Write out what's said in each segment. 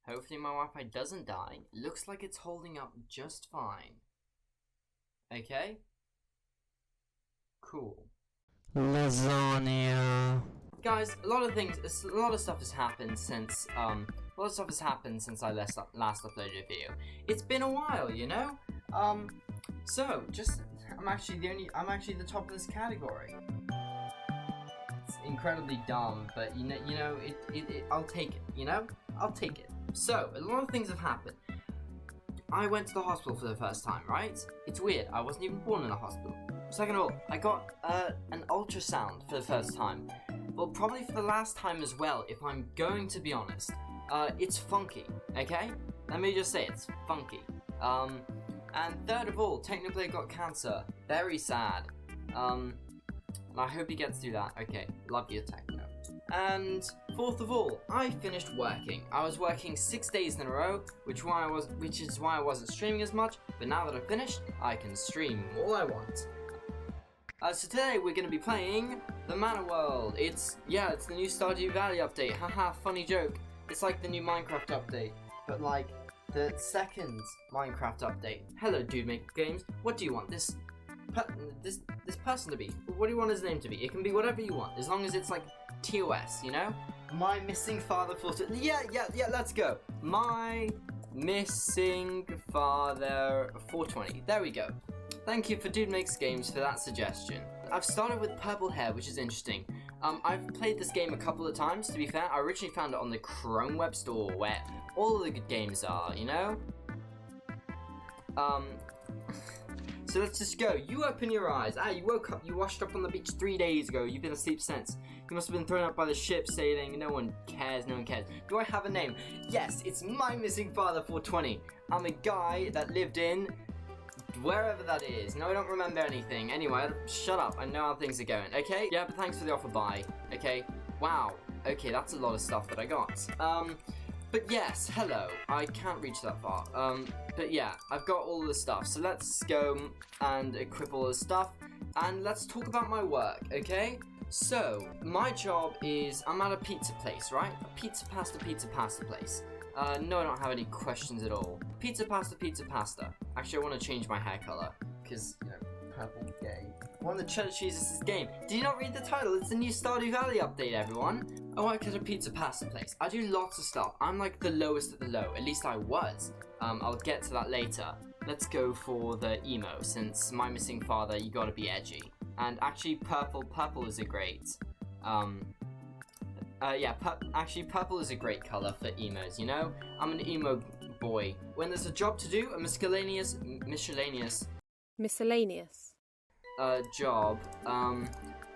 Hopefully my Wi-Fi doesn't die. Looks like it's holding up just fine. Okay? Cool. Lasagna. Guys, a lot of stuff has happened since I last uploaded a video. It's been a while, you know? So I'm actually the top of this category. It's incredibly dumb, but you know, I'll take it, you know? I'll take it. So, a lot of things have happened. I went to the hospital for the first time, right? It's weird, I wasn't even born in a hospital. Second of all, I got an ultrasound for the first time. Well, probably for the last time as well, if I'm going to be honest. It's funky, okay? Let me just say it's funky. And third of all, technically I got cancer. Very sad. And I hope he gets through that. Okay, love you, Techno. And fourth of all, I finished working. I was working 6 days in a row, which is why I wasn't streaming as much. But now that I've finished, I can stream all I want. So today we're going to be playing the Manor World. It's the new Stardew Valley update. Haha, funny joke. It's like the new Minecraft update, but like the second Minecraft update. Hello, GameToTheMax Games. What do you want this person to be? What do you want his name to be? It can be whatever you want, as long as it's like TOS, you know? My missing father 420. Yeah, let's go. My missing father 420. There we go. Thank you for GameToTheMax Games for that suggestion. I've started with purple hair, which is interesting. I've played this game a couple of times, to be fair. I originally found it on the Chrome web store, where all of the good games are, you know? So let's just go. You open your eyes. You woke up, you washed up on the beach 3 days ago. You've been asleep since. You must have been thrown up by the ship sailing. No one cares. Do I have a name? Yes, it's my missing father 420. I'm a guy that lived in wherever that is. No, I don't remember anything. Anyway, shut up. I know how things are going. Okay? Yeah, but thanks for the offer. Bye. Okay? Wow. Okay, that's a lot of stuff that I got. But yes, hello. I can't reach that far. But yeah, I've got all the stuff. So let's go and equip all the stuff. And let's talk about my work, okay? So, my job is, I'm at a pizza place, right? A pizza pasta place. No, I don't have any questions at all. Pizza pasta. Actually, I want to change my hair color, because, you know, purple gay. One of the cheddar cheeses is game. Did you not read the title? It's the new Stardew Valley update, everyone. I work at a pizza pasta place. I do lots of stuff. I'm like the lowest at the low. At least I was. I'll get to that later. Let's go for the emo, since my missing father, you gotta be edgy. And actually, purple is a great, actually, purple is a great color for emos, you know? I'm an emo boy. When there's a job to do, a miscellaneous job,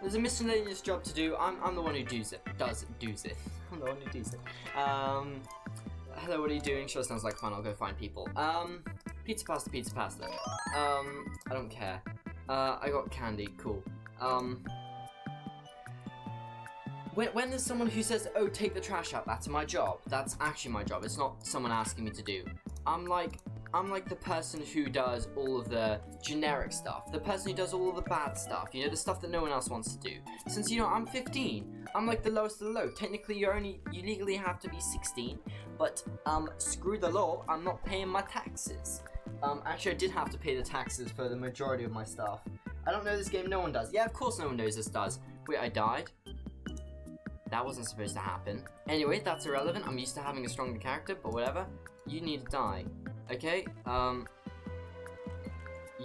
there's a miscellaneous job to do, I'm the one who does it. I'm the one who does it. Hello, what are you doing? Sure sounds like fun, I'll go find people. Pizza pasta. I don't care. I got candy, cool. When there's someone who says, oh, take the trash out, that's my job. That's actually my job. It's not someone asking me to do. I'm like the person who does all of the generic stuff. The person who does all of the bad stuff. You know, the stuff that no one else wants to do. Since, you know, I'm 15. I'm like the lowest of the low. Technically, you legally have to be 16. But, screw the law. I'm not paying my taxes. Actually, I did have to pay the taxes for the majority of my stuff. I don't know this game. No one does. Yeah, of course no one knows this does. Wait, I died? That wasn't supposed to happen. Anyway, that's irrelevant. I'm used to having a stronger character, but whatever. You need to die. Okay,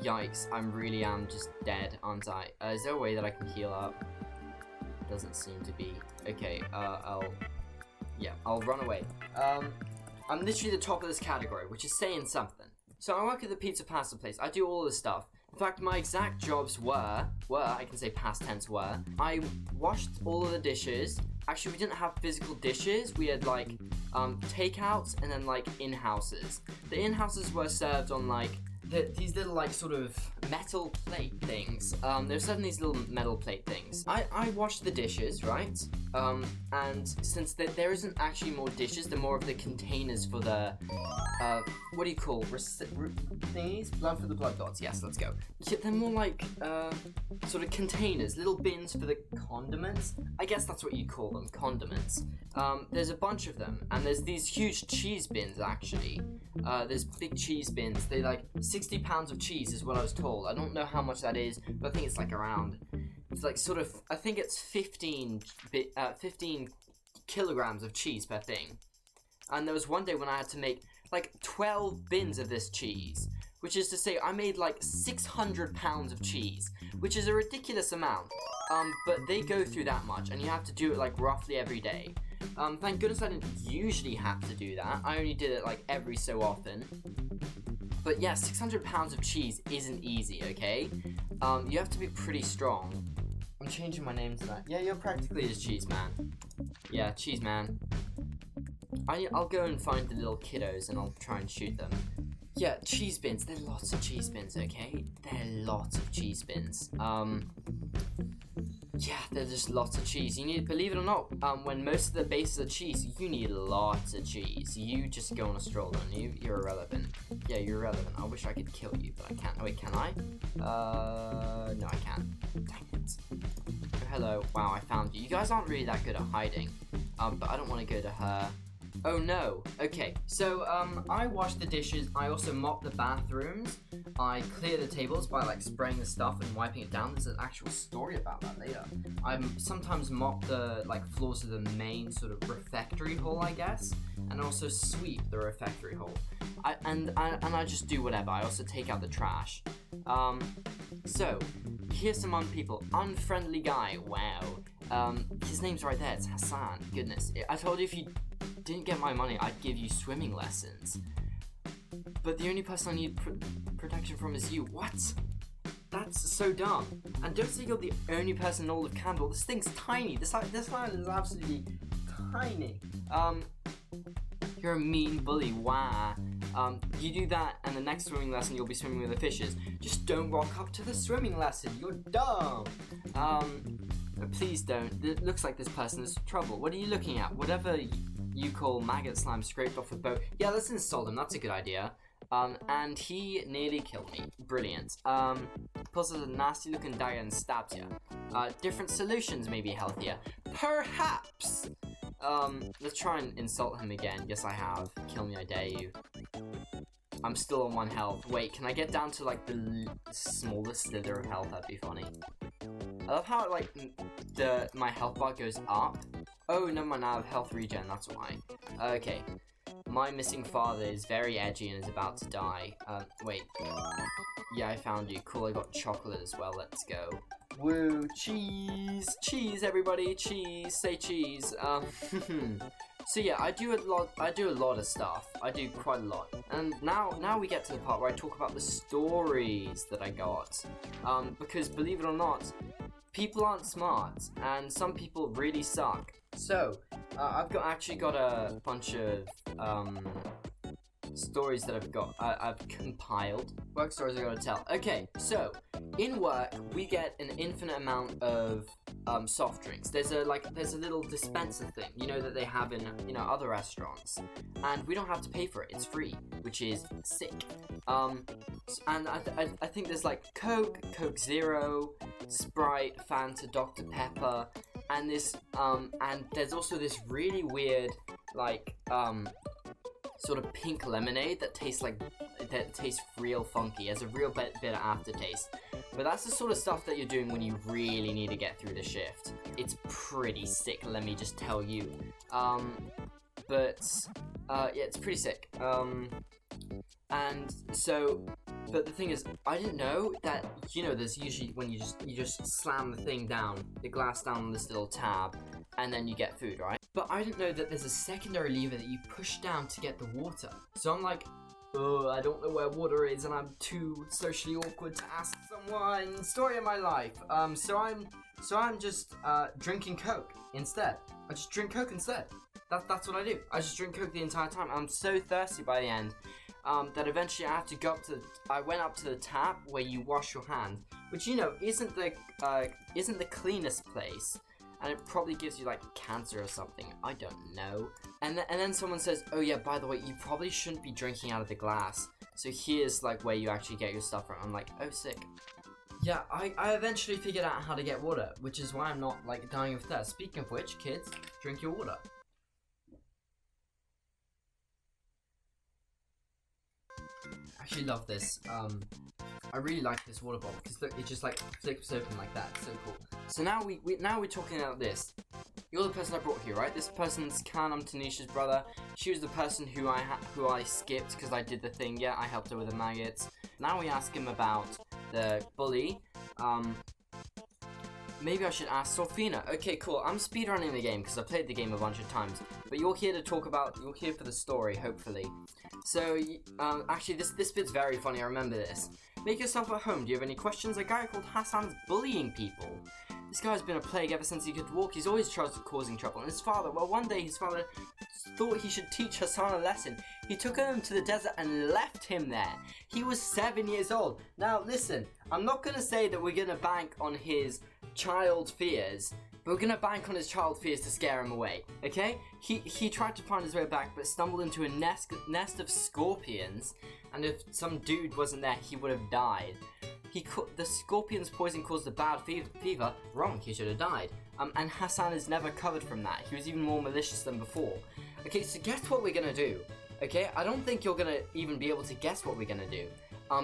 yikes, I really am just dead, aren't I? Is there a way that I can heal up? Doesn't seem to be. Okay, I'll run away. I'm literally the top of this category, which is saying something. So I work at the pizza pasta place. I do all this stuff. In fact, my exact jobs were, I can say past tense were, I washed all of the dishes. Actually, we didn't have physical dishes. We had like takeouts and then like in-houses. The in-houses were served on like these little like sort of metal plate things. They're served on these little metal plate things. I washed the dishes, right? And since there isn't actually more dishes, they're more of the containers for the, what do you call, thingies? Blood for the blood gods, yes, let's go. Yeah, they're more like, sort of containers, little bins for the condiments. I guess that's what you call them, condiments. There's a bunch of them, and there's these huge cheese bins, actually. There's big cheese bins. They like 60 pounds of cheese is what I was told. I don't know how much that is, but I think it's like around, it's like sort of, I think it's 15 kilograms of cheese per thing. And there was one day when I had to make like 12 bins of this cheese, which is to say I made like 600 pounds of cheese, which is a ridiculous amount. But they go through that much, and you have to do it like roughly every day. Thank goodness I didn't usually have to do that. I only did it like every so often. But yeah, 600 pounds of cheese isn't easy, okay? You have to be pretty strong. I'm changing my name to that. Yeah, you're practically just Cheese Man. Yeah, Cheese Man. I'll go and find the little kiddos and I'll try and shoot them. Yeah, cheese bins. There are lots of cheese bins, okay? There are lots of cheese bins. Yeah, there's just lots of cheese. You need, believe it or not, when most of the bases are cheese, you need lots of cheese. You just go on a stroll, don't you? You're irrelevant. Yeah, you're irrelevant. I wish I could kill you, but I can't. Oh, wait, can I? No, I can't. Dang it. Oh, hello. Wow, I found you. You guys aren't really that good at hiding. But I don't want to go to her. Oh no. Okay, so I wash the dishes. I also mop the bathrooms. I clear the tables by like spraying the stuff and wiping it down. There's an actual story about that later. I sometimes mop the like floors of the main sort of refectory hall, I guess, and also sweep the refectory hall. I just do whatever. I also take out the trash. So here's some people. Unfriendly guy. Wow. His name's right there. It's Hassan. Goodness. I told you if you didn't get my money, I'd give you swimming lessons. But the only person I need protection from is you. What? That's so dumb. And don't say you're the only person in all of Campbell. This thing's tiny. This island is absolutely tiny. You're a mean bully. Wow. You do that, and the next swimming lesson you'll be swimming with the fishes. Just don't rock up to the swimming lesson. You're dumb. Please don't. It looks like this person is trouble. What are you looking at? Whatever you call maggot slime scraped off a boat. Yeah, let's install him. That's a good idea. And he nearly killed me. Brilliant. Pulls out a nasty looking dagger and stabs you. Different solutions may be healthier. Perhaps. Let's try and insult him again. Yes, I have. Kill me, I dare you. I'm still on 1 health. Wait, can I get down to like the smallest slither of health? That'd be funny. I love how like my health bar goes up. Oh, never mind, I have health regen, that's why. Okay. My missing father is very edgy and is about to die. Wait. Yeah, I found you. Cool, I got chocolate as well. Let's go. Woo, cheese! Cheese, everybody! Cheese! Say cheese! So yeah, I do a lot of stuff. I do quite a lot. And now we get to the part where I talk about the stories that I got. Because believe it or not, people aren't smart, and some people really suck. So, I've actually got a bunch of stories that I've compiled. Work stories I gotta tell. Okay, so in work we get an infinite amount of soft drinks. There's a little dispenser thing, you know, that they have in other restaurants, and we don't have to pay for it. It's free, which is sick. And I think there's like Coke Zero, Sprite, Fanta, Dr. Pepper, and this and there's also this really weird like sort of pink lemonade that tastes real funky, has a real bit of aftertaste. But that's the sort of stuff that you're doing when you really need to get through the shift. It's pretty sick, let me just tell you. Yeah, it's pretty sick. And so, but the thing is, I didn't know that, you know, there's usually when you just slam the glass down on this little tab, and then you get food, right? But I didn't know that there's a secondary lever that you push down to get the water. So I'm like, oh, I don't know where water is, and I'm too socially awkward to ask someone. Story of my life. So I'm just drinking Coke instead. I just drink Coke instead. That's what I do. I just drink Coke the entire time. I'm so thirsty by the end that eventually I have to go up to. I went up to the tap where you wash your hands, which, you know, isn't the cleanest place. and it probably gives you like cancer or something. I don't know. And then someone says, oh yeah, by the way, you probably shouldn't be drinking out of the glass. So here's like where you actually get your stuff from. I'm like, oh sick. Yeah, I eventually figured out how to get water, which is why I'm not like dying of thirst. Speaking of which, kids, drink your water. I actually love this. I really like this water bottle because look, it just like flips open like that. It's so cool. So now we're talking about this. You're the person I brought here, right? This person's Khan. I'm Tanisha's brother. She was the person who I skipped because I did the thing. Yeah, I helped her with the maggots. Now we ask him about the bully. Maybe I should ask Sofina. Okay, cool. I'm speedrunning the game because I played the game a bunch of times. But you're here for the story, hopefully. So, actually, this bit's very funny. I remember this. Make yourself at home. Do you have any questions? A guy called Hassan's bullying people. This guy's been a plague ever since he could walk. He's always causing trouble. And his father, well, one day his father thought he should teach Hassan a lesson. He took him to the desert and left him there. He was 7 years old. Now, listen, I'm not going to say that we're going to bank on his child fears, but we're going to bank on his child fears to scare him away, okay? He tried to find his way back, but stumbled into a nest of scorpions, and if some dude wasn't there, he would have died. The scorpion's poison caused a bad fever. Wrong, he should have died. And Hassan is never recovered from that. He was even more malicious than before. Okay, so guess what we're gonna do. Okay, I don't think you're gonna even be able to guess what we're gonna do.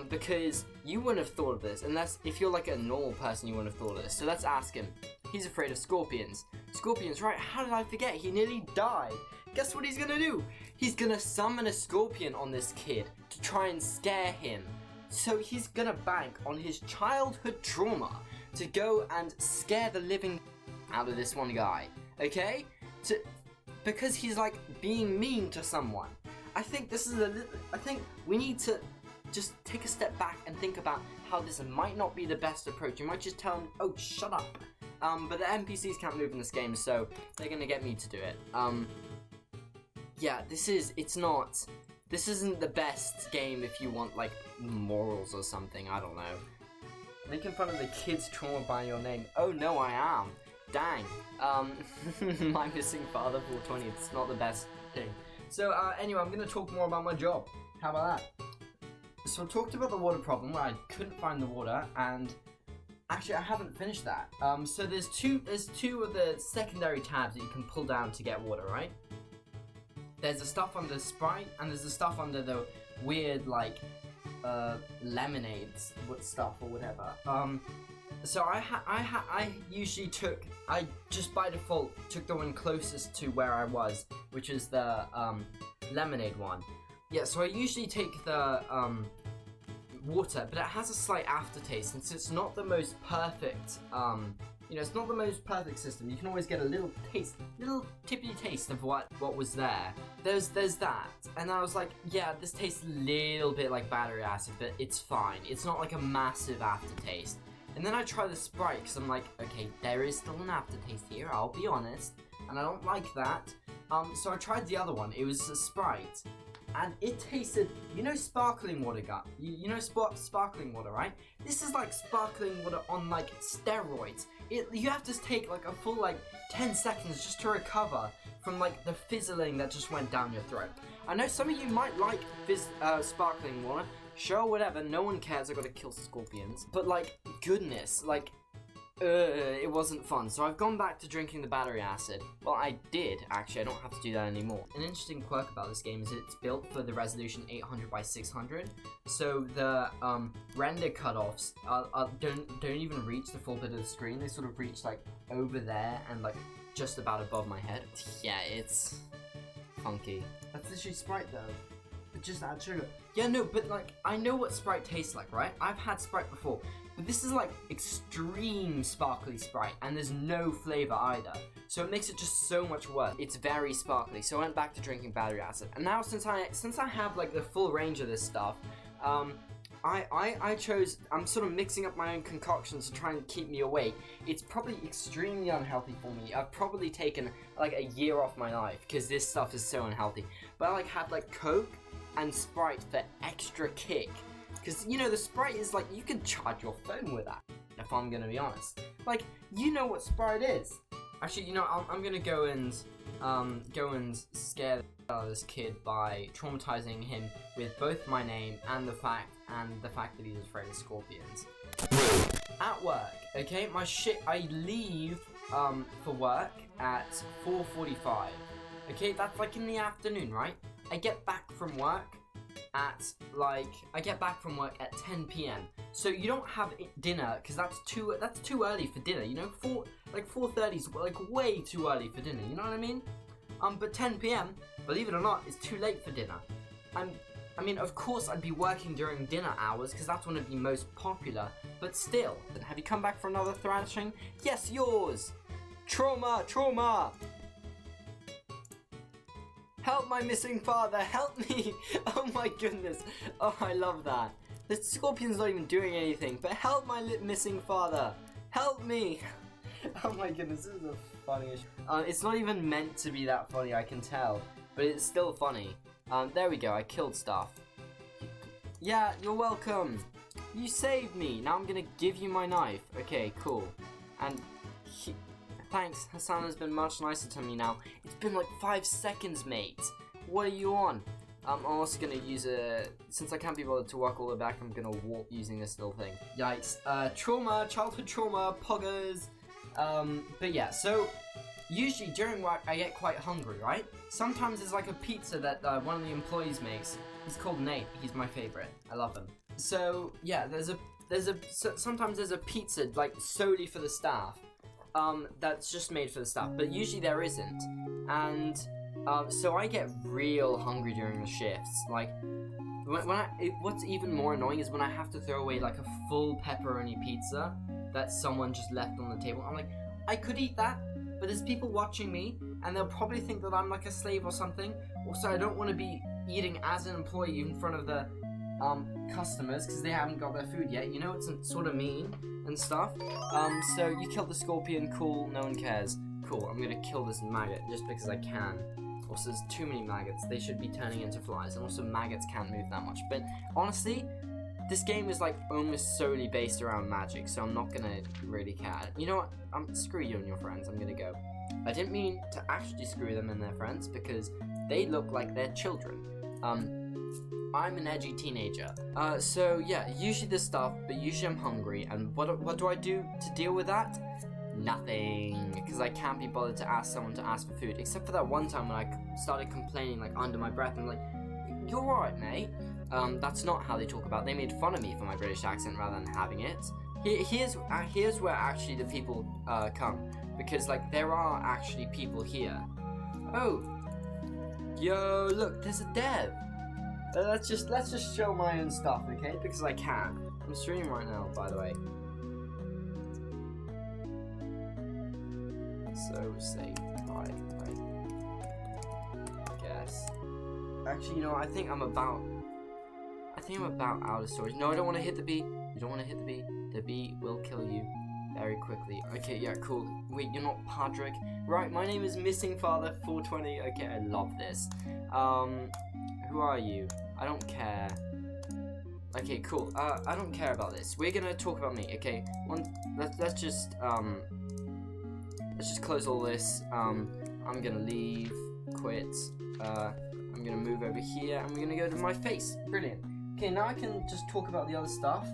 Because you wouldn't have thought of this, unless if you're like a normal person, you wouldn't have thought of this. So let's ask him. He's afraid of scorpions. Scorpions, right? How did I forget? He nearly died. Guess what he's gonna do? He's gonna summon a scorpion on this kid to try and scare him. So he's gonna bank on his childhood trauma to go and scare the living out of this one guy, okay? Because he's like being mean to someone. I think I think we need to just take a step back and think about how this might not be the best approach. You might just tell him, oh, shut up. But the NPCs can't move in this game, so they're gonna get me to do it. Yeah, this isn't the best game if you want, like, morals or something, I don't know. Making fun of the kid's trauma by your name. Oh no, I am. Dang. My missing father, 420, it's not the best thing. So, anyway, I'm gonna talk more about my job. How about that? So I talked about the water problem where I couldn't find the water, and actually I haven't finished that. So there's two of the secondary tabs that you can pull down to get water, right? There's the stuff under Sprite, and there's the stuff under the weird, like, lemonades stuff or whatever. So I usually I just by default took the one closest to where I was, which is the, lemonade one. Yeah, so I usually take the, water, but it has a slight aftertaste, and since it's not the most perfect, it's not the most perfect system. You can always get a little tippy taste of what was there. There's that, and I was like, yeah, this tastes a little bit like battery acid, but it's fine. It's not like a massive aftertaste. And then I try the Sprite, because I'm like, okay, there is still an aftertaste here, I'll be honest, and I don't like that. So I tried the other one. It was a Sprite, and it tasted, sparkling water, sparkling water, right? This is like sparkling water on, like, steroids. You have to take, like, a full, 10 seconds just to recover from, like, the fizzling that just went down your throat. I know some of you might like sparkling water. Sure, whatever, no one cares, I gotta kill scorpions. But, goodness, it wasn't fun. So I've gone back to drinking the battery acid. Well, I did, actually. I don't have to do that anymore. An interesting quirk about this game is that it's built for the resolution 800 by 600. So the render cutoffs don't even reach the full bit of the screen. They sort of reach, over there and, just about above my head. Yeah, it's funky. That's literally Sprite, though. But just add sugar. Yeah, no, but, I know what Sprite tastes like, right? I've had Sprite before. But this is extreme sparkly Sprite, and there's no flavor either. So it makes it just so much worse. It's very sparkly, so I went back to drinking battery acid. And now since I have the full range of this stuff, I'm sort of mixing up my own concoctions to try and keep me awake. It's probably extremely unhealthy for me. I've probably taken a year off my life because this stuff is so unhealthy. But I have Coke and Sprite for extra kick. Because, the Sprite is, you can charge your phone with that, if I'm gonna be honest. You know what Sprite is. Actually, you know, I'm gonna go and scare this kid by traumatizing him with both my name and the fact that he's afraid of scorpions. At work, okay, I leave for work at 4:45. Okay, that's like in the afternoon, right? I get back from work at 10 p.m. So you don't have dinner because that's too early for dinner. You know, 4:30 is like way too early for dinner. You know what I mean? But 10 p.m. believe it or not, is too late for dinner. I mean, of course, I'd be working during dinner hours because that's when it'd be most popular. But still, have you come back for another thrashing? Yes, yours. Trauma. Help my missing father, help me! Oh my goodness, oh I love that. The scorpion's not even doing anything, but help my missing father, help me! Oh my goodness, this is the funniest. It's not even meant to be that funny, I can tell, but it's still funny. There we go, I killed stuff. Yeah, you're welcome. You saved me, now I'm gonna give you my knife. Okay, cool. And thanks, Hassan has been much nicer to me now. It's been like 5 seconds, mate. What are you on? I'm also gonna use since I can't be bothered to walk all the way back, I'm gonna walk using this little thing. Yikes. Childhood trauma, poggers. But yeah, so usually during work I get quite hungry, right? Sometimes there's like a pizza that one of the employees makes. He's called Nate, he's my favorite. I love him. So yeah, sometimes there's a pizza like solely for the staff. That's just made for the staff, but usually there isn't, and so I get real hungry during the shifts. Like what's even more annoying is when I have to throw away like a full pepperoni pizza that someone just left on the table. I'm like, I could eat that, but there's people watching me, and they'll probably think that I'm like a slave or something. Also, I don't want to be eating as an employee in front of the customers because they haven't got their food yet. You know, it's sort of mean and stuff. So you killed the scorpion, cool, no one cares. Cool, I'm gonna kill this maggot just because I can. Also, there's too many maggots, they should be turning into flies, and also maggots can't move that much. But honestly, this game is like almost solely based around magic, so I'm not gonna really care. You know what, screw you and your friends, I'm gonna go. I didn't mean to actually screw them and their friends because they look like they're children. I'm an edgy teenager. So yeah, usually this stuff, but usually I'm hungry, and what do I do to deal with that? Nothing, because I can't be bothered to ask someone to ask for food, except for that one time when I started complaining like under my breath, and like, you're alright, mate. That's not how they talk about it. They made fun of me for my British accent rather than having it. Here's where actually the people come, because like there are actually people here. Oh, yo, look, there's a dev. Let's just show my own stuff, okay? Because I can. I'm streaming right now, by the way. So say bye, I guess. Actually, you know, I think I'm about out of storage. No, I don't want to hit the bee. You don't want to hit the bee. The bee will kill you very quickly. Okay, yeah, cool. Wait, you're not Patrick. Right, my name is Missing Father 420. Okay, I love this. Who are you? I don't care. Okay, cool. I don't care about this. We're gonna talk about me, okay? Let's just close all this. I'm gonna leave, quit. I'm gonna move over here, and we're gonna go to my face. Brilliant. Okay, now I can just talk about the other stuff,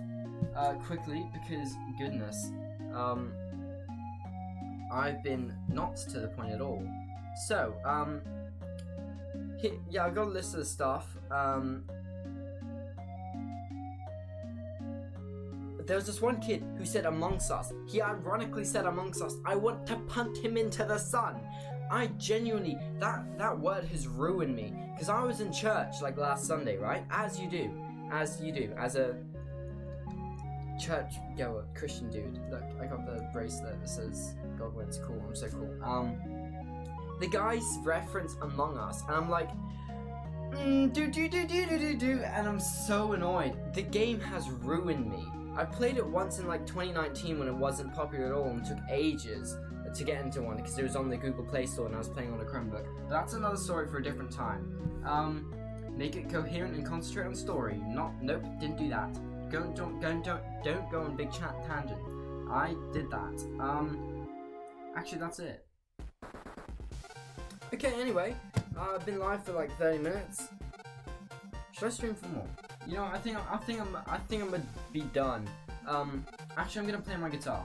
quickly, because, goodness, I've been not to the point at all. So, yeah, I've got a list of the stuff. There was this one kid who said amongst us. He ironically said amongst us. I want to punt him into the sun. I genuinely, that word has ruined me. Because I was in church like last Sunday, right? As you do, as a church goer, Christian dude. Look, I got the bracelet that says God wins. Cool, I'm so cool. The guys reference Among Us, and I'm like, and I'm so annoyed. The game has ruined me. I played it once in like 2019 when it wasn't popular at all and took ages to get into one because it was on the Google Play Store and I was playing on a Chromebook. But that's another story for a different time. Make it coherent and concentrate on story. Nope, didn't do that. Don't go on big tangent. I did that. Actually, that's it. Okay, anyway, I've been live for like 30 minutes. Should I stream for more? You know, I think I'm gonna be done. Actually, I'm gonna play my guitar.